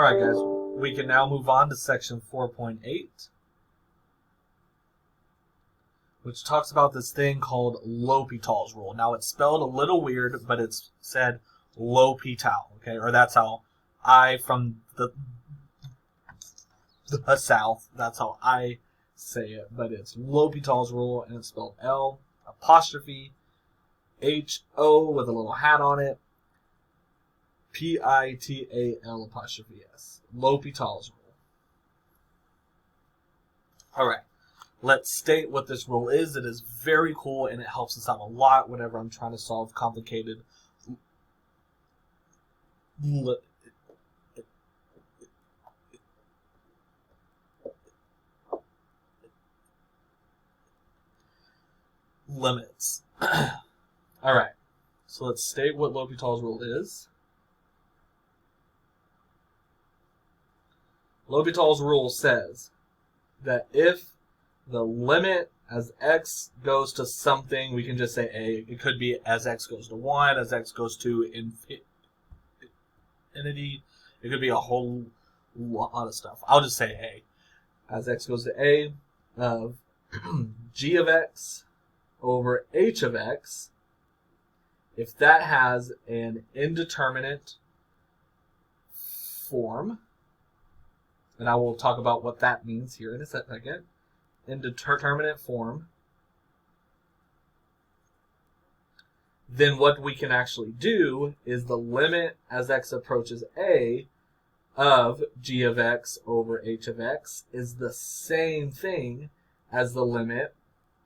Alright guys, we can now move on to section 4.8, which talks about this thing called L'Hopital's rule. Now it's spelled a little weird, but it's said L'Hopital, okay? Or that's how I, from the South, that's how I say it. But it's L'Hopital's rule, and it's spelled L apostrophe H-O with a little hat on it, P-I-T-A-L apostrophe S. L'Hopital's rule. Alright, let's state what this rule is. It is very cool, and it helps us out a lot whenever I'm trying to solve complicated limits. Alright, so let's state what L'Hopital's rule is. L'Hopital's rule says that if the limit as x goes to something, we can just say a. It could be as x goes to 1, as x goes to infinity. It could be a whole lot of stuff. I'll just say a. As x goes to a of g of x over h of x, if that has an indeterminate form, and I will talk about what that means here in a second, indeterminate form, then what we can actually do is the limit as x approaches a of g of x over h of x is the same thing as the limit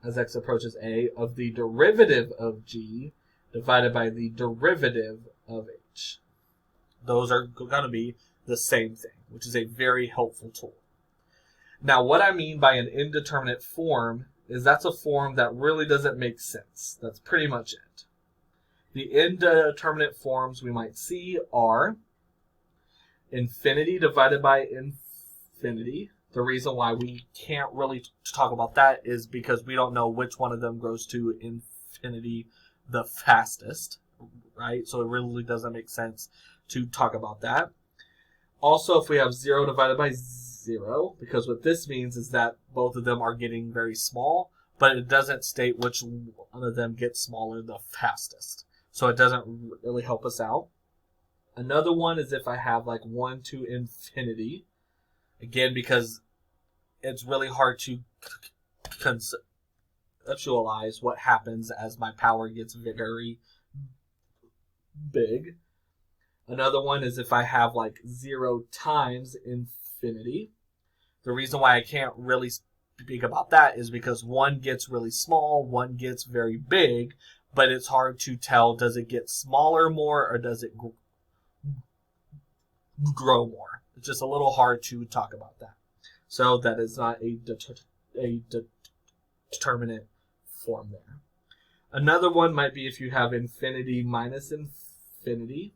as x approaches a of the derivative of g divided by the derivative of h. Those are going to be the same thing, which is a very helpful tool. Now, what I mean by an indeterminate form is that's a form that really doesn't make sense. That's pretty much it. The indeterminate forms we might see are infinity divided by infinity. The reason why we can't really talk about that is because we don't know which one of them grows to infinity the fastest, right? So it really doesn't make sense to talk about that. Also, if we have 0 divided by 0, because what this means is that both of them are getting very small, but it doesn't state which one of them gets smaller the fastest. So it doesn't really help us out. Another one is if I have like 1 to infinity. Again, because it's really hard to conceptualize what happens as my power gets very big. Another one is if I have like 0 times infinity. The reason why I can't really speak about that is because one gets really small, one gets very big, but it's hard to tell, does it get smaller more or does it grow more? It's just a little hard to talk about that. So that is not a determinate form there. Another one might be if you have infinity minus infinity.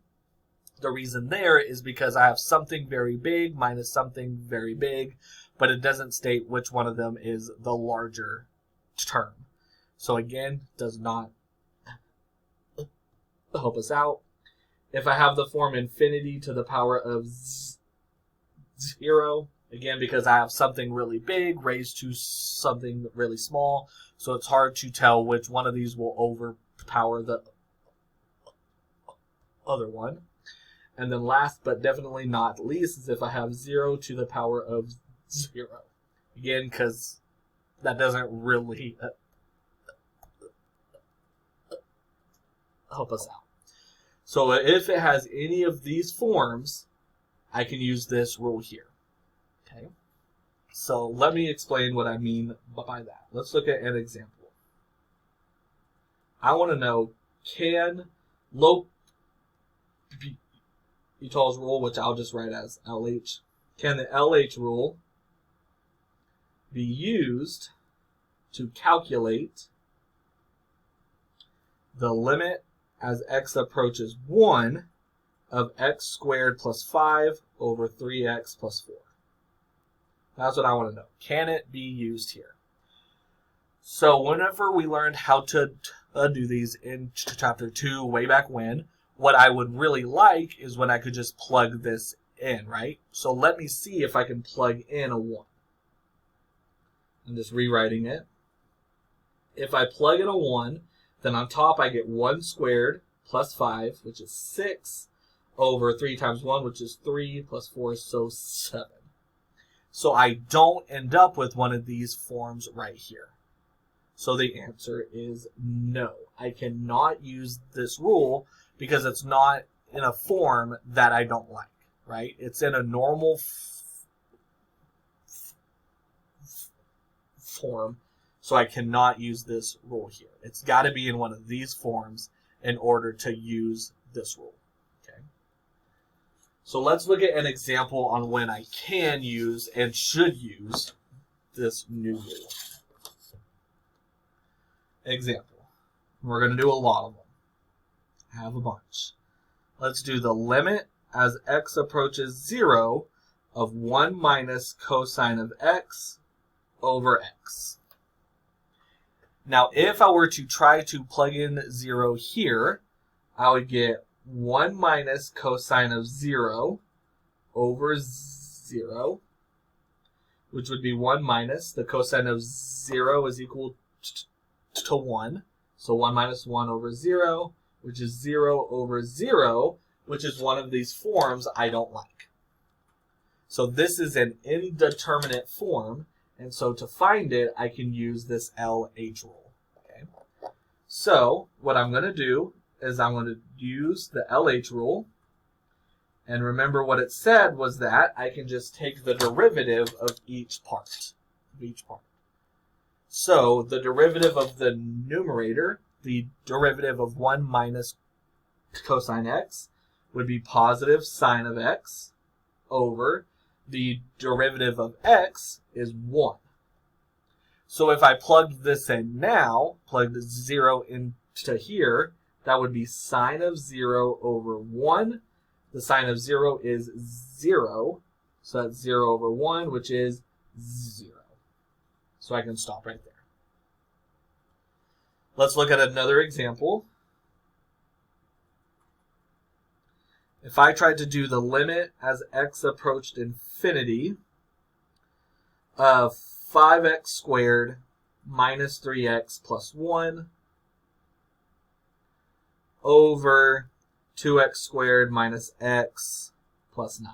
The reason there is because I have something very big minus something very big, but it doesn't state which one of them is the larger term. So again, does not help us out. If I have the form infinity to the power of 0, again, because I have something really big raised to something really small, so it's hard to tell which one of these will overpower the other one. And then last but definitely not least is if I have 0 to the power of 0. Again, because that doesn't really help us out. So if it has any of these forms, I can use this rule here. Okay. So let me explain what I mean by that. Let's look at an example. I want to know, can L'Hopital's rule, which I'll just write as LH, can the LH rule be used to calculate the limit as x approaches 1 of x squared plus 5 over 3x plus 4? That's what I want to know. Can it be used here? So whenever we learned how to do these in chapter 2 way back when, what I would really like is when I could just plug this in, right? So let me see if I can plug in a 1. I'm just rewriting it. If I plug in a 1, then on top I get 1 squared plus 5, which is 6, over 3 times 1, which is 3, plus 4, so 7. So I don't end up with one of these forms right here. So the answer is no. I cannot use this rule because it's not in a form that I don't like, right? It's in a normal form, so I cannot use this rule here. It's got to be in one of these forms in order to use this rule. Okay. So let's look at an example on when I can use and should use this new rule. Example. We're going to do a lot of them. I have a bunch. Let's do the limit as x approaches 0 of 1 minus cosine of x over x. Now, if I were to try to plug in 0 here, I would get 1 minus cosine of 0 over 0, which would be 1 minus. The cosine of 0 is equal to 1. So 1 minus 1 over 0, which is 0 over 0, which is one of these forms I don't like. So this is an indeterminate form, and so to find it, I can use this LH rule. Okay. So what I'm going to do is I'm going to use the LH rule, and remember what it said was that I can just take the derivative of each part. So the derivative of the numerator, the derivative of 1 minus cosine x, would be positive sine of x over the derivative of x is 1. So if I plugged this in now, plugged 0 into here, that would be sine of 0 over 1. The sine of 0 is 0, so that's 0 over 1, which is 0. So I can stop right there. Let's look at another example. If I tried to do the limit as x approached infinity of 5x squared minus 3x plus 1 over 2x squared minus x plus 9.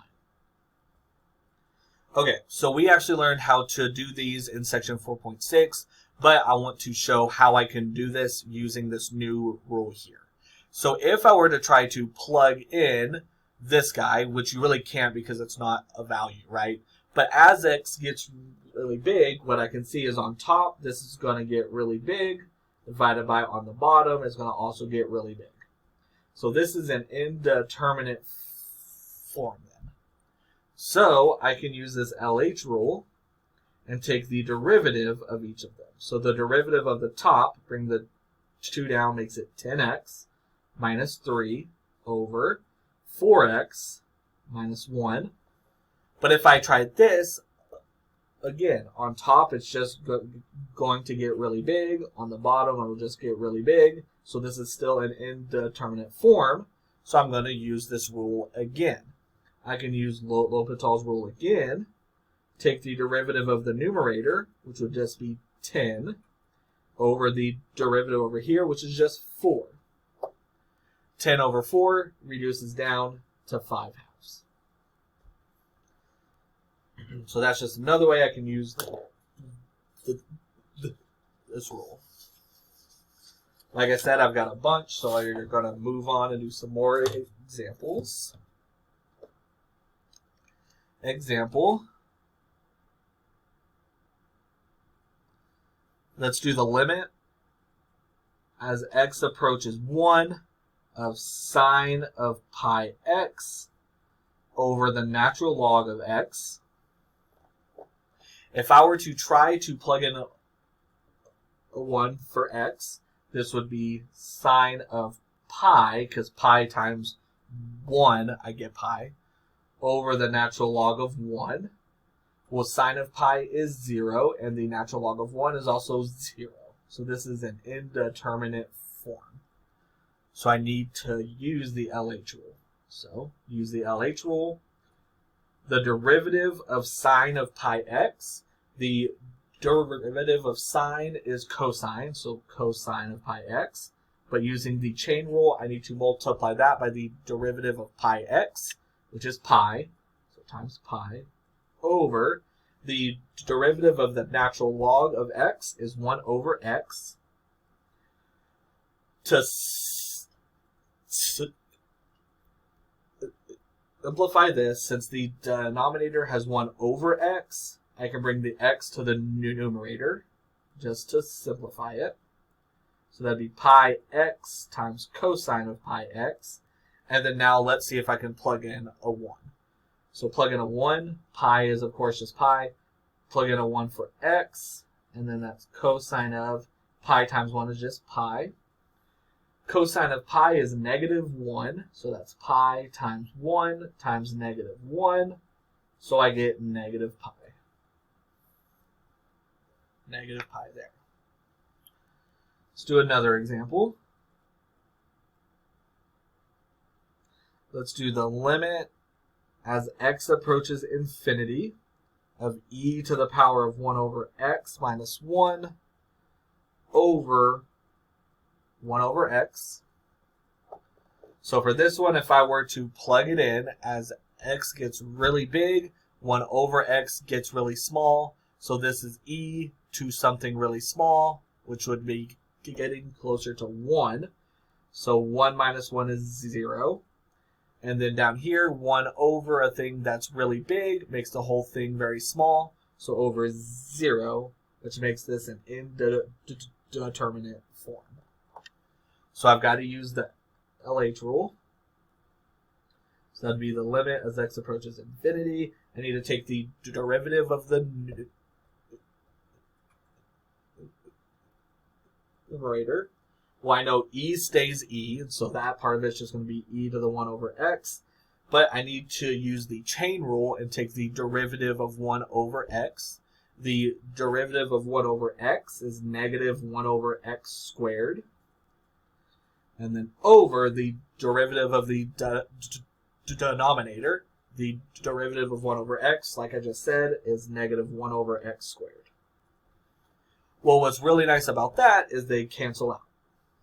Okay, so we actually learned how to do these in section 4.6, but I want to show how I can do this using this new rule here. So if I were to try to plug in this guy, which you really can't because it's not a value, right? But as x gets really big, what I can see is on top, this is going to get really big, divided by on the bottom is going to also get really big. So this is an indeterminate form then. So I can use this LH rule and take the derivative of each of them. So the derivative of the top, bring the 2 down, makes it 10x minus 3 over 4x minus 1. But if I tried this, again, on top it's just going to get really big. On the bottom it will just get really big. So this is still an indeterminate form. So I'm going to use this rule again. I can use L'Hopital's rule again. Take the derivative of the numerator, which would just be 10, over the derivative over here, which is just 4. 10 over 4 reduces down to 5 halves. So that's just another way I can use this rule. Like I said, I've got a bunch, so you're going to move on and do some more examples. Example. Let's do the limit as x approaches 1 of sine of pi x over the natural log of x. If I were to try to plug in a 1 for x, this would be sine of pi, because pi times 1, I get pi, over the natural log of 1. Well, sine of pi is 0, and the natural log of 1 is also 0. So this is an indeterminate form. So I need to use the LH rule. So use the LH rule, the derivative of sine of pi x. The derivative of sine is cosine, so cosine of pi x. But using the chain rule, I need to multiply that by the derivative of pi x, which is pi, so times pi, over the derivative of the natural log of x is 1 over x. To simplify this, since the denominator has 1 over x, I can bring the x to the numerator just to simplify it. So that'd be pi x times cosine of pi x. And then now let's see if I can plug in a 1. So plug in a 1. Pi is, of course, just pi. Plug in a 1 for x. And then that's cosine of pi times 1 is just pi. Cosine of pi is negative 1. So that's pi times 1 times negative 1. So I get negative pi. Negative pi there. Let's do another example. Let's do the limit as x approaches infinity of e to the power of 1 over x minus 1 over 1 over x. So for this one, if I were to plug it in, as x gets really big, 1 over x gets really small. So this is e to something really small, which would be getting closer to 1. So 1 minus 1 is 0. And then down here, 1 over a thing that's really big makes the whole thing very small. So over 0, which makes this an indeterminate form. So I've got to use the LH rule. So that'd be the limit as x approaches infinity. I need to take the derivative of the numerator. Well, I know e stays e, and so that part of it's just going to be e to the 1 over x. But I need to use the chain rule and take the derivative of 1 over x. The derivative of 1 over x is negative 1 over x squared. And then over the derivative of the denominator, the derivative of 1 over x, like I just said, is negative 1 over x squared. Well, what's really nice about that is they cancel out.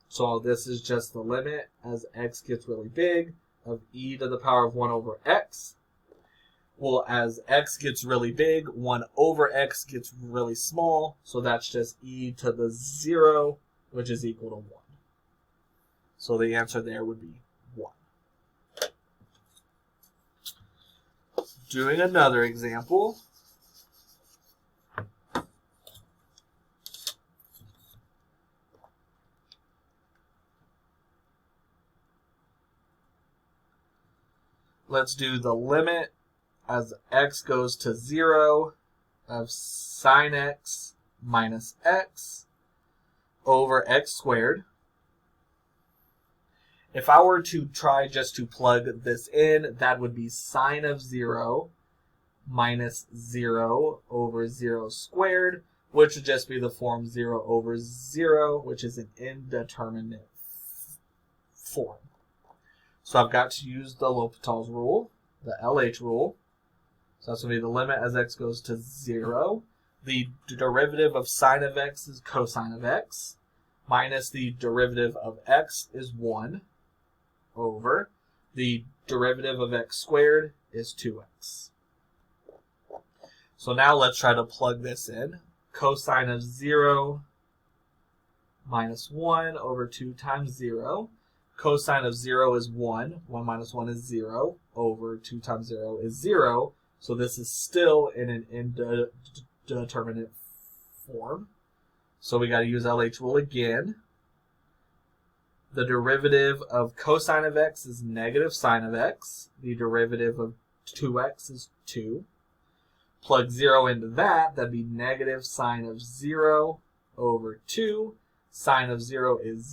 So this is just the limit as x gets really big of e to the power of 1 over x. Well, as x gets really big, 1 over x gets really small. So that's just e to the 0, which is equal to 1. So the answer there would be 1. Doing another example. Let's do the limit as x goes to 0 of sine x minus x over x squared. If I were to try just to plug this in, that would be sine of 0 minus 0 over 0 squared, which would just be the form 0 over 0, which is an indeterminate form. So I've got to use the L'Hopital's rule, the LH rule. So that's going to be the limit as x goes to 0. The derivative of sine of x is cosine of x, minus the derivative of x is 1 over the derivative of x squared is 2x. So now let's try to plug this in. Cosine of 0 minus 1 over 2 times 0. Cosine of 0 is 1. 1 minus 1 is 0. Over 2 times 0 is 0. So this is still in an indeterminate form. So we got to use LH rule again. The derivative of cosine of x is negative sine of x. The derivative of 2x is 2. Plug 0 into that. That'd be negative sine of 0 over 2. Sine of 0 is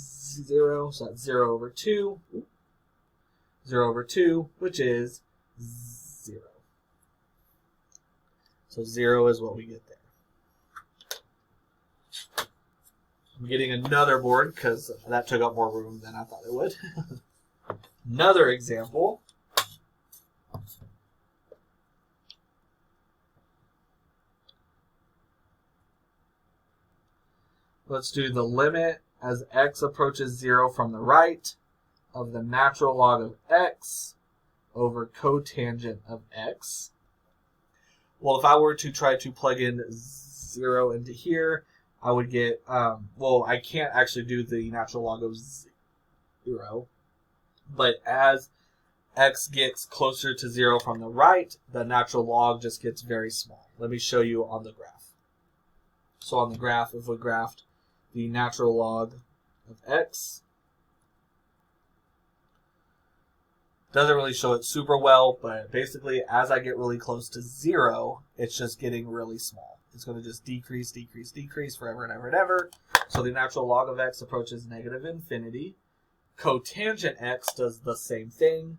0, so that's 0 over 2. 0 over 2, which is 0. So 0 is what we get there. I'm getting another board because that took up more room than I thought it would. Another example. Let's do the limit as x approaches 0 from the right of the natural log of x over cotangent of x. Well, if I were to try to plug in 0 into here, I would get, well, I can't actually do the natural log of 0, but as x gets closer to 0 from the right, the natural log just gets very small. Let me show you on the graph. So on the graph, if we graphed the natural log of x, doesn't really show it super well, but basically as I get really close to 0, it's just getting really small. It's going to just decrease, decrease, decrease forever and ever and ever. So the natural log of x approaches negative infinity. Cotangent x does the same thing.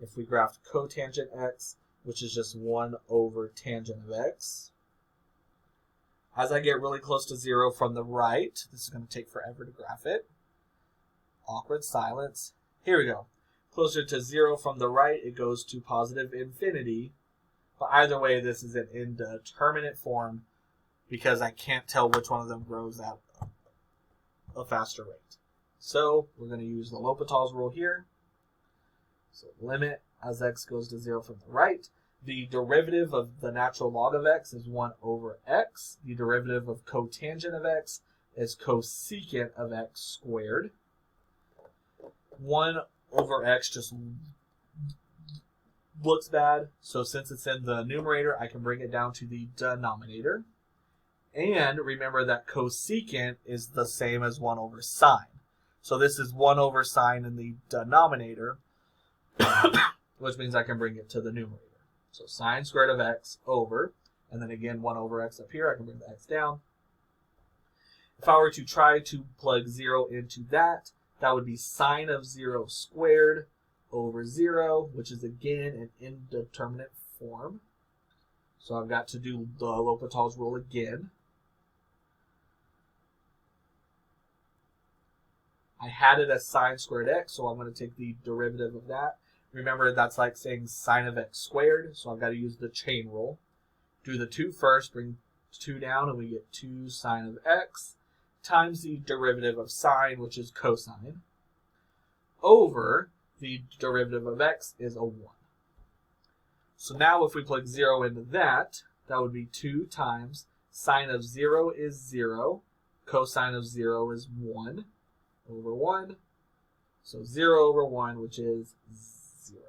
If we graph cotangent x, which is just 1 over tangent of x. As I get really close to 0 from the right, this is going to take forever to graph it. Awkward silence. Here we go. Closer to 0 from the right, it goes to positive infinity. But either way, this is an indeterminate form because I can't tell which one of them grows at a faster rate. So we're going to use the L'Hopital's rule here. So limit as x goes to 0 from the right. The derivative of the natural log of x is 1 over x. The derivative of cotangent of x is cosecant of x squared. 1 over x just looks bad, so since it's in the numerator, I can bring it down to the denominator. And remember that cosecant is the same as 1 over sine. So this is 1 over sine in the denominator, which means I can bring it to the numerator. So sine squared of x over, and then again 1 over x up here, I can bring the x down. If I were to try to plug 0 into that, that would be sine of 0 squared over 0, which is again an indeterminate form. So I've got to do the L'Hopital's rule again. I had it as sine squared x, so I'm going to take the derivative of that. Remember, that's like saying sine of x squared, so I've got to use the chain rule. Do the 2 first, bring 2 down, and we get 2 sine of x times the derivative of sine, which is cosine, over the derivative of x is a 1. So now if we plug 0 into that, that would be 2 times sine of 0 is 0, cosine of 0 is 1 over 1. So 0 over 1, which is 0.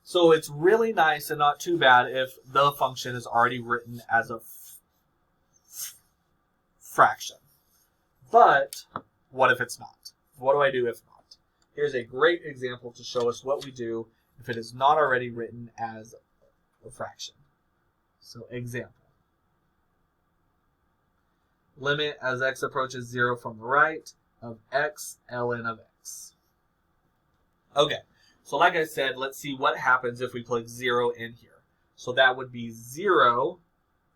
So it's really nice and not too bad if the function is already written as a fraction. But what if it's not? What do I do if not? Here's a great example to show us what we do if it is not already written as a fraction. So example. Limit as x approaches 0 from the right of x ln of x. Okay, so like I said, let's see what happens if we plug 0 in here. So that would be 0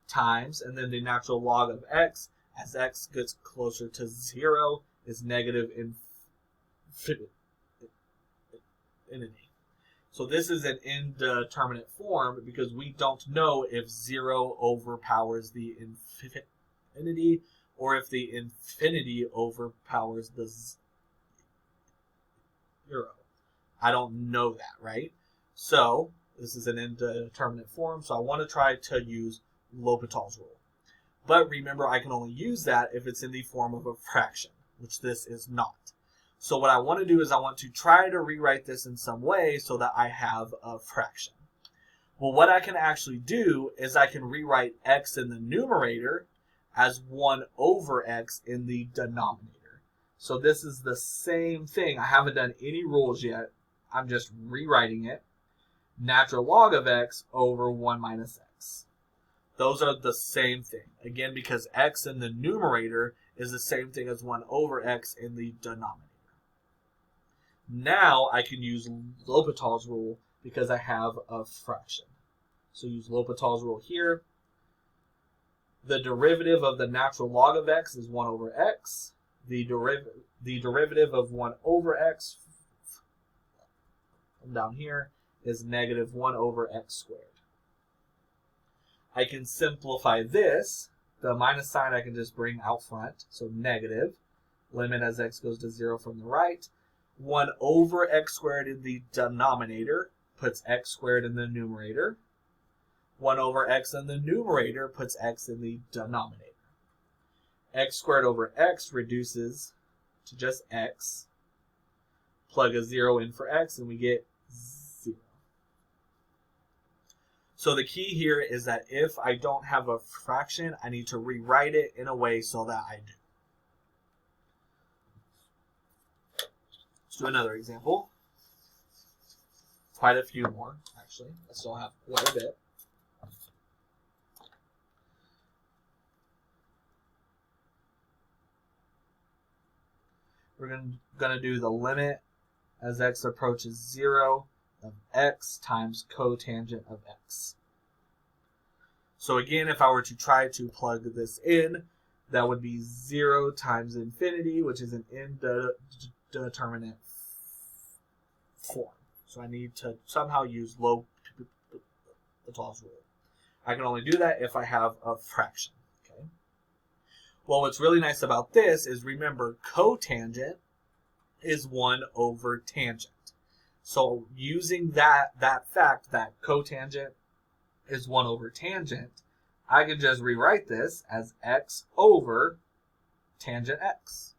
times, and then the natural log of x as x gets closer to 0 is negative infinity. So this is an indeterminate form because we don't know if 0 overpowers the infinity or if the infinity overpowers the 0. I don't know that, right? So this is an indeterminate form, so I want to try to use L'Hopital's rule. But remember, I can only use that if it's in the form of a fraction, which this is not. So what I want to do is I want to try to rewrite this in some way so that I have a fraction. Well, what I can actually do is I can rewrite x in the numerator as 1 over x in the denominator. So this is the same thing. I haven't done any rules yet. I'm just rewriting it. Natural log of x over 1 minus x. Those are the same thing. Again, because x in the numerator is the same thing as 1 over x in the denominator. Now I can use L'Hopital's rule because I have a fraction. So use L'Hopital's rule here. The derivative of the natural log of x is 1 over x. The derivative of 1 over x down here is negative 1 over x squared. I can simplify this. The minus sign I can just bring out front, so negative. Limit as x goes to 0 from the right. 1 over x squared in the denominator puts x squared in the numerator. 1 over x in the numerator puts x in the denominator. X squared over x reduces to just x. Plug a 0 in for x and we get 0. So the key here is that if I don't have a fraction, I need to rewrite it in a way so that I do. Let's do another example. Quite a few more, actually. I still have quite a bit. We're going to do the limit as x approaches 0 of x times cotangent of x. So again, if I were to try to plug this in, that would be 0 times infinity, which is an indeterminate form. So I need to somehow use L'Hopital's rule. I can only do that if I have a fraction. Okay. Well, what's really nice about this is, remember, cotangent is 1 over tangent. So using that fact that cotangent is 1 over tangent, I can just rewrite this as x over tangent x.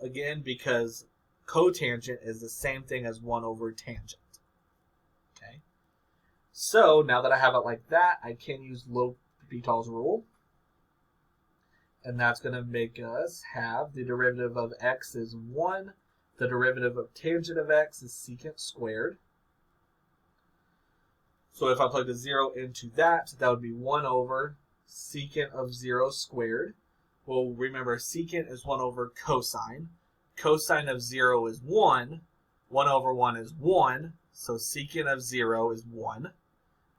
Again, because cotangent is the same thing as 1 over tangent. Okay. So now that I have it like that, I can use L'Hopital's rule. And that's going to make us have the derivative of x is 1. The derivative of tangent of x is secant squared. So if I plug the 0 into that, that would be 1 over secant of 0 squared. Well, remember, secant is 1 over cosine. Cosine of 0 is 1. 1 over 1 is 1. So secant of 0 is 1.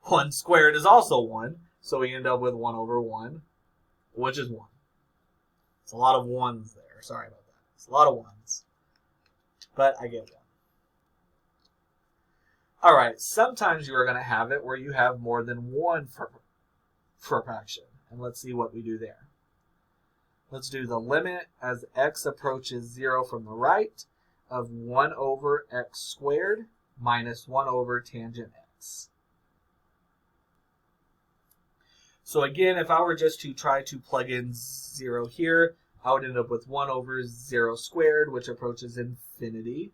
1 squared is also 1. So we end up with 1 over 1, which is 1. It's a lot of 1s there. Sorry about that. It's a lot of 1s. But I get 1. All right. Sometimes you are going to have it where you have more than 1 for a fraction. And let's see what we do there. Let's do the limit as x approaches 0 from the right of 1 over x squared minus 1 over tangent x. So again, if I were just to try to plug in 0 here, I would end up with 1 over 0 squared, which approaches infinity.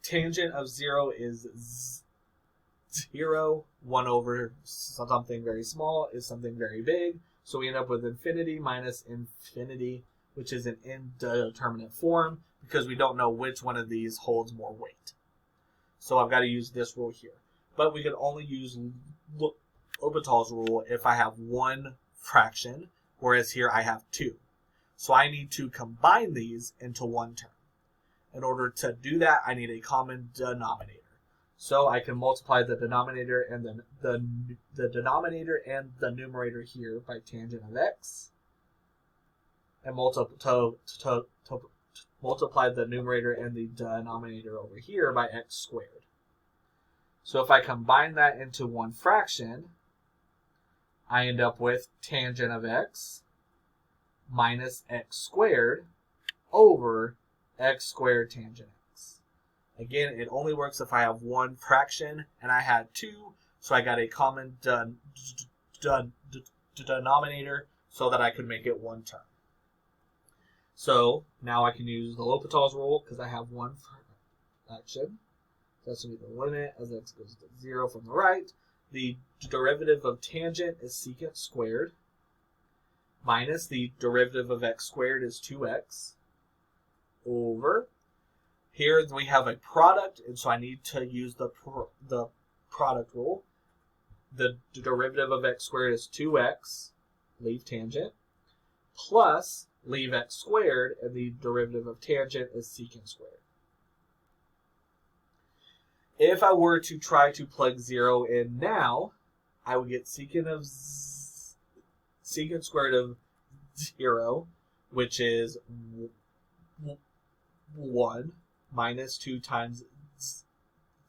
Tangent of 0 is 0. 1 over something very small is something very big. So we end up with infinity minus infinity, which is an indeterminate form, because we don't know which one of these holds more weight. So I've got to use this rule here. But we can only use L'Hopital's rule if I have 1 fraction, whereas here I have 2. So I need to combine these into 1 term. In order to do that, I need a common denominator. So I can multiply the denominator and the denominator and the numerator here by tangent of x, and multiply the numerator and the denominator over here by x squared. So if I combine that into 1 fraction, I end up with tangent of x minus x squared over x squared tangent x. Again, it only works if I have 1 fraction, and I had 2, so I got a common denominator so that I could make it 1 term. So now I can use the L'Hopital's rule because I have 1 fraction. So that's going to be the limit as x goes to 0 from the right. The derivative of tangent is secant squared minus the derivative of x squared is 2x over. Here we have a product, and so I need to use the product rule. The derivative of x squared is 2x, leave tangent, plus leave x squared, and the derivative of tangent is secant squared. If I were to try to plug 0 in now, I would get secant squared of 0, which is 1 minus 2 times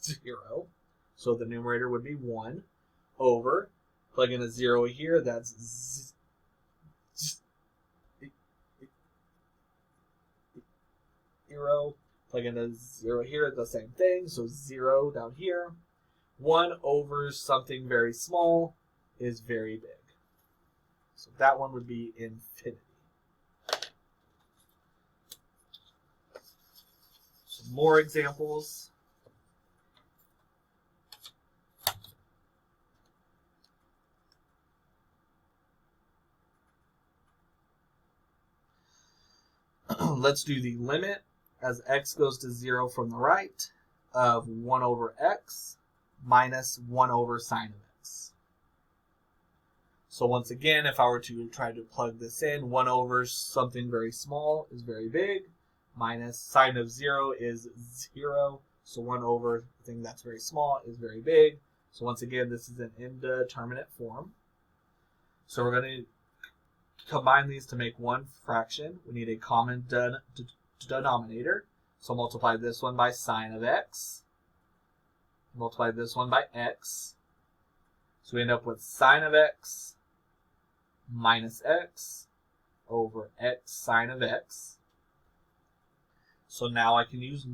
0. So the numerator would be 1 over Plug in a 0 here, that's 0. Plug in a 0 here, the same thing, so 0 down here. 1 over something very small is very big. So that one would be infinity. Some more examples. Let's do the limit as x goes to 0 from the right of 1 over x minus 1 over sine of x. So once again, if I were to try to plug this in, 1 over something very small is very big, minus sine of 0 is 0. So 1 over a thing that's very small is very big. So once again, this is an indeterminate form. So we're going to combine these to make one fraction. We need a common denominator. So multiply this one by sine of x. Multiply this one by x. So we end up with sine of x minus x over x sine of x. So now I can use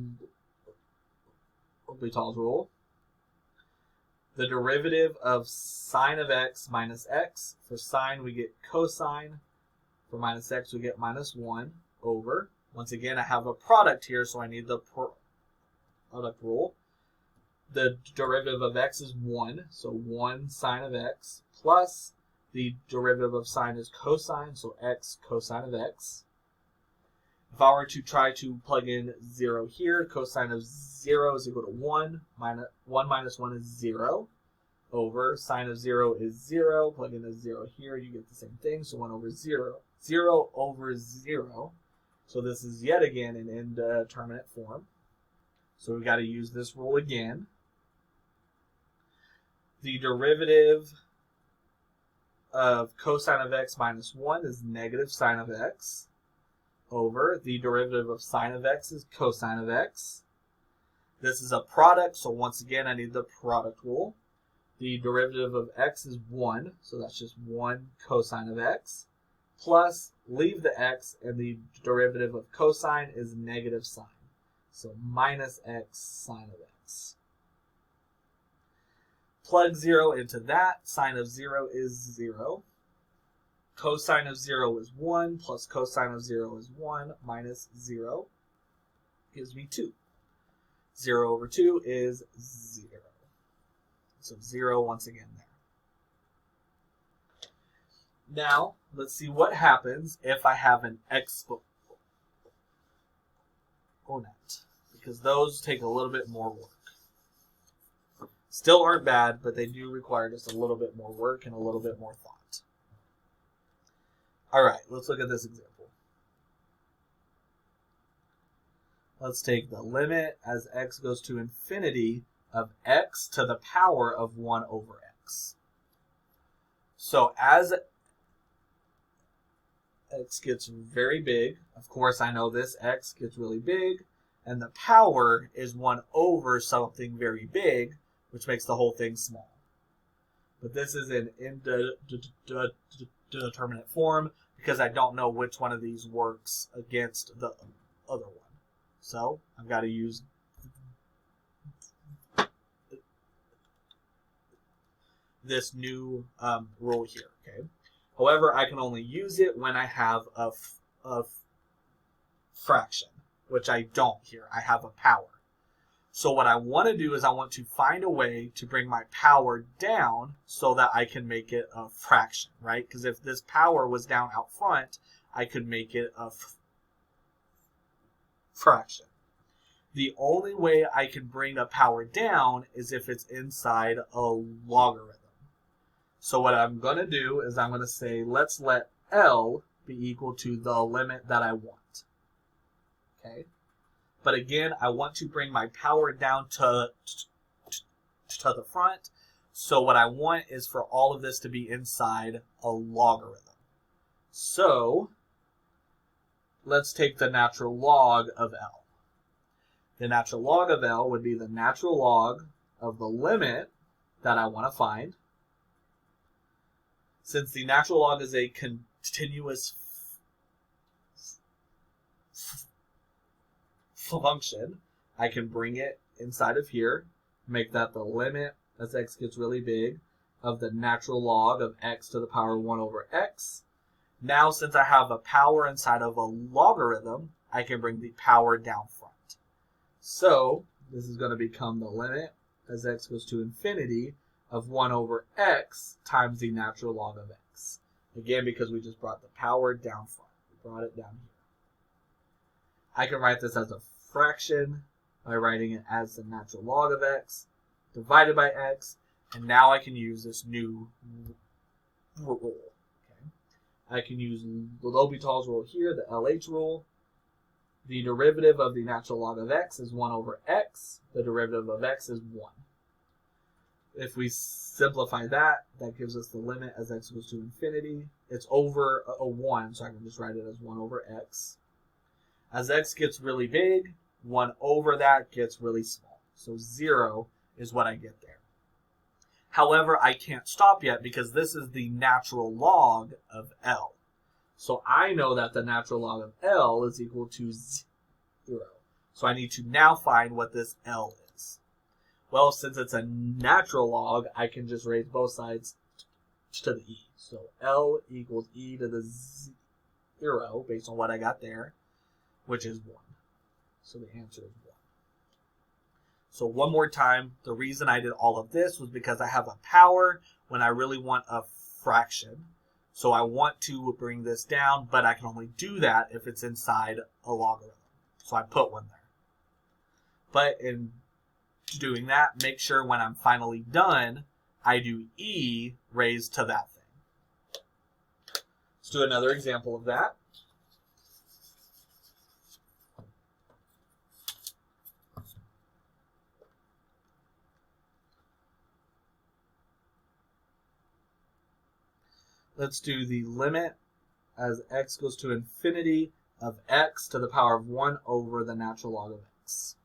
L'Hopital's rule. The derivative of sine of x minus x. For sine, we get cosine. For minus x, we get minus 1 over. Once again, I have a product here, so I need the product rule. The derivative of x is 1, so 1 sine of x, plus the derivative of sine is cosine, so x cosine of x. If I were to try to plug in 0 here, cosine of 0 is equal to 1. 1 minus 1 is 0. Over sine of 0 is 0. Plug in a 0 here, you get the same thing. So 1 over 0. 0 over 0. So this is yet again an indeterminate form. So we've got to use this rule again. The derivative of cosine of x minus 1 is negative sine of x. Over the derivative of sine of x is cosine of x. This is a product, so once again I need the product rule. The derivative of x is 1, so that's just 1 cosine of x. Plus, leave the x, and the derivative of cosine is negative sine. So minus x sine of x. Plug 0 into that. Sine of 0 is 0. Cosine of 0 is 1, plus cosine of 0 is 1, minus 0 gives me 2. 0 over 2 is 0. So 0 once again there. Now, let's see what happens if I have an exponent, because those take a little bit more work. Still aren't bad, but they do require just a little bit more work and a little bit more thought. All right, let's look at this example. Let's take the limit as x goes to infinity of x to the power of 1 over x. So as x gets very big, of course I know this x gets really big, and the power is 1 over something very big, which makes the whole thing small. But this is an indeterminate form because I don't know which one of these works against the other one. So I've got to use this new rule here. Okay. However, I can only use it when I have a fraction, which I don't here. I have a power. So what I want to do is I want to find a way to bring my power down so that I can make it a fraction, right? Because if this power was down out front, I could make it a fraction. The only way I can bring a power down is if it's inside a logarithm. So what I'm going to do is I'm going to say, let's let L be equal to the limit that I want. Okay. But again, I want to bring my power down to the front. So what I want is for all of this to be inside a logarithm. So let's take the natural log of L. The natural log of L would be the natural log of the limit that I want to find Since the natural log is a continuous function, I can bring it inside of here, make that the limit as x gets really big of the natural log of x to the power of 1 over x. Now, since I have a power inside of a logarithm, I can bring the power down front. So this is going to become the limit as x goes to infinity of 1 over x times the natural log of x. Again, because we just brought the power down front. We brought it down here. I can write this as a fraction by writing it as the natural log of x divided by x. And now I can use this new rule. Okay. I can use L'Hopital's rule here, the LH rule. The derivative of the natural log of x is 1 over x. The derivative of x is 1. If we simplify that, that gives us the limit as x goes to infinity. It's over a 1, so I can just write it as 1 over x. As x gets really big, 1 over that gets really small. So 0 is what I get there. However, I can't stop yet because this is the natural log of L. So I know that the natural log of L is equal to 0. So I need to now find what this L is. Well, since it's a natural log, I can just raise both sides to the e. So L equals e to the 0 based on what I got there, which is 1. So the answer is 1. So one more time, the reason I did all of this was because I have a power when I really want a fraction. So I want to bring this down, but I can only do that if it's inside a logarithm. So I put one there. But in doing that, make sure when I'm finally done, I do e raised to that thing. Let's do another example of that. Let's do the limit as x goes to infinity of x to the power of 1 over the natural log of x.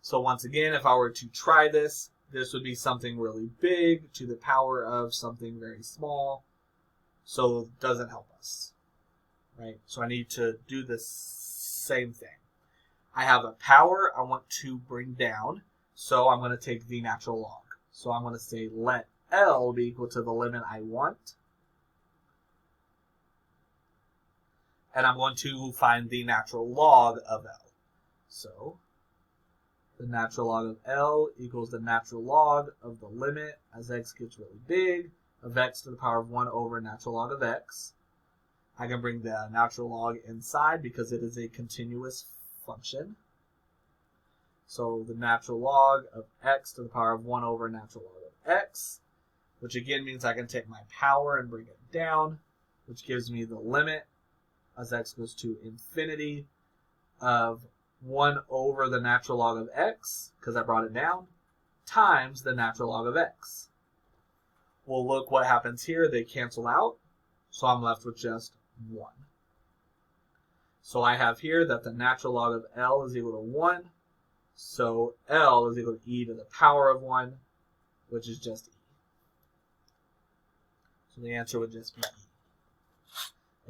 So once again, if I were to try this, this would be something really big to the power of something very small. So it doesn't help us, right? So I need to do the same thing. I have a power I want to bring down, so I'm going to take the natural log. So I'm going to say let L be equal to the limit I want. And I'm going to find the natural log of L. So the natural log of L equals the natural log of the limit as x gets really big of x to the power of 1 over natural log of x. I can bring the natural log inside because it is a continuous function. So the natural log of x to the power of 1 over natural log of x, which again means I can take my power and bring it down, which gives me the limit as x goes to infinity of 1 over the natural log of x, because I brought it down, times the natural log of x. Well, look what happens here. They cancel out, so I'm left with just 1. So I have here that the natural log of L is equal to 1, so L is equal to e to the power of 1, which is just e. So the answer would just be e.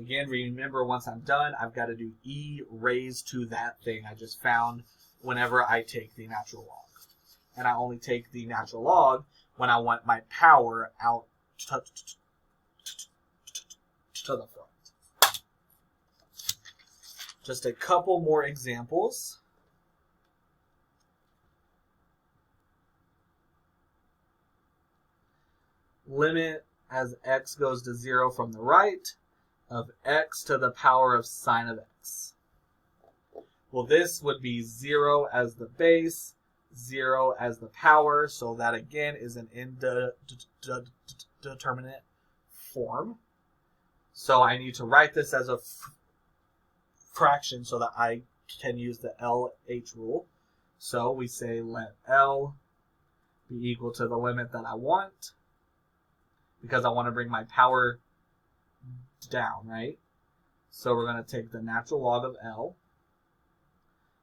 Again, remember, once I'm done, I've got to do e raised to that thing I just found whenever I take the natural log. And I only take the natural log when I want my power out to the front. Just a couple more examples. Limit as x goes to 0 from the right of x to the power of sine of x. Well, this would be 0 as the base, 0 as the power, so that again is an indeterminate form. So I need to write this as a fraction so that I can use the LH rule. So we say let L be equal to the limit that I want, because I want to bring my power down, right? So we're going to take the natural log of L.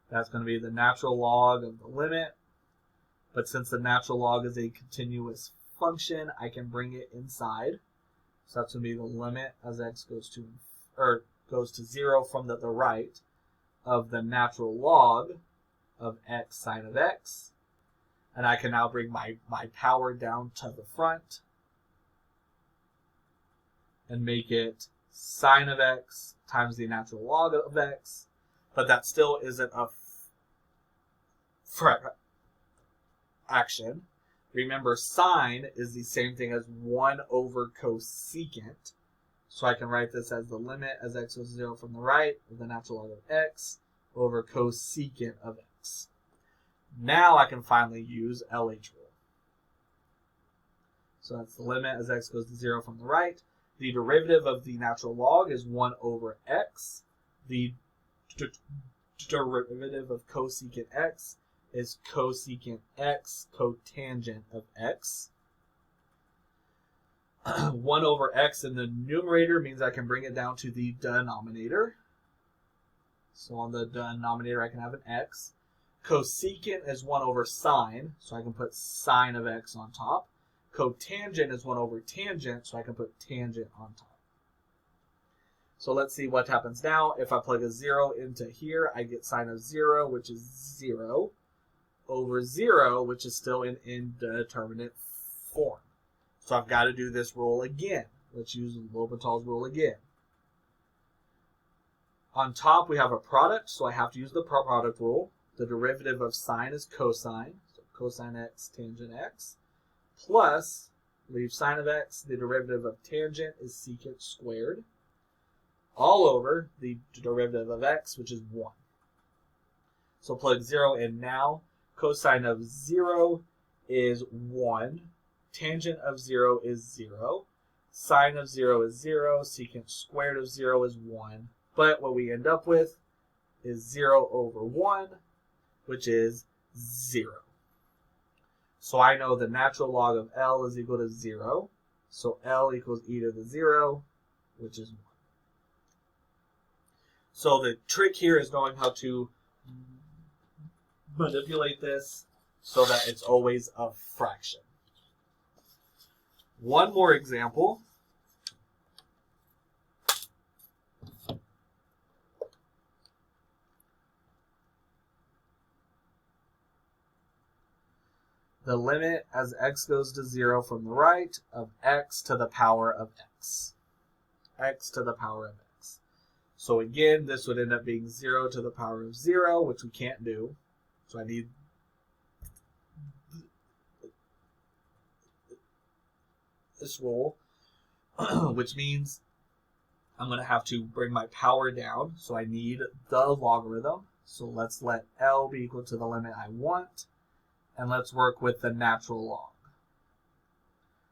That's going to be the natural log of the limit. But since the natural log is a continuous function, I can bring it inside. So that's going to be the limit as x goes to 0 from the right of the natural log of x sine of x. And I can now bring my power down to the front and make it sine of x times the natural log of x. But that still isn't a fraction. Remember, sine is the same thing as 1 over cosecant. So I can write this as the limit as x goes to 0 from the right of the natural log of x over cosecant of x. Now I can finally use LH rule. So that's the limit as x goes to 0 from the right. The derivative of the natural log is 1 over x. The derivative of cosecant x is cosecant x cotangent of x. 1 over x in the numerator means I can bring it down to the denominator. So on the denominator I can have an x. Cosecant is 1 over sine, so I can put sine of x on top. Cotangent is 1 over tangent, so I can put tangent on top. So let's see what happens now. If I plug a 0 into here, I get sine of 0, which is 0, over 0, which is still in indeterminate form. So I've got to do this rule again. Let's use L'Hopital's rule again. On top, we have a product, so I have to use the product rule. The derivative of sine is cosine, so cosine x tangent x, plus, leave sine of x, the derivative of tangent is secant squared, all over the derivative of x, which is 1. So plug 0 in now. Cosine of 0 is 1. Tangent of 0 is 0. Sine of 0 is 0. Secant squared of 0 is 1. But what we end up with is 0 over 1, which is 0. So I know the natural log of L is equal to 0. So L equals e to the 0, which is 1. So the trick here is knowing how to manipulate this so that it's always a fraction. One more example. The limit as x goes to 0 from the right of x to the power of x. X to the power of x. So again, this would end up being 0 to the power of 0, which we can't do. So I need this rule, which means I'm going to have to bring my power down. So I need the logarithm. So let's let L be equal to the limit I want. And let's work with the natural log.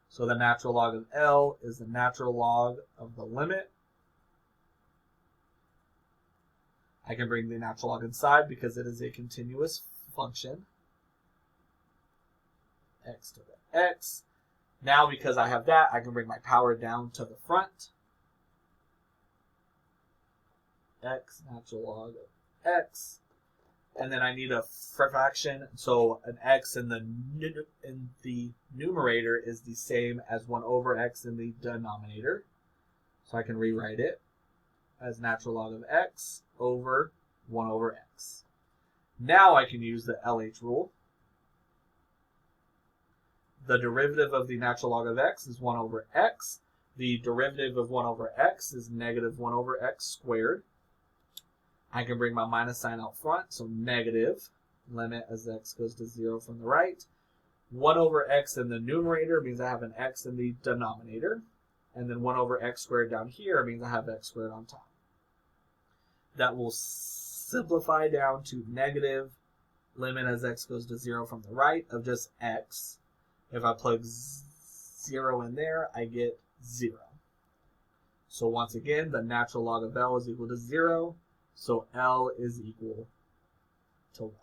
So the natural log of L is the natural log of the limit. I can bring the natural log inside because it is a continuous function. X to the x. Now because I have that, I can bring my power down to the front. X, natural log of x. And then I need a fraction, so an x in the numerator is the same as 1 over x in the denominator. So I can rewrite it as natural log of x over 1 over x. Now I can use the LH rule. The derivative of the natural log of x is 1 over x. The derivative of 1 over x is negative 1 over x squared. I can bring my minus sign out front, so negative, limit as x goes to 0 from the right. 1 over x in the numerator means I have an x in the denominator. And then 1 over x squared down here means I have x squared on top. That will simplify down to negative, limit as x goes to 0 from the right of just x. If I plug 0 in there, I get 0. So once again, the natural log of L is equal to 0. So L is equal to 1.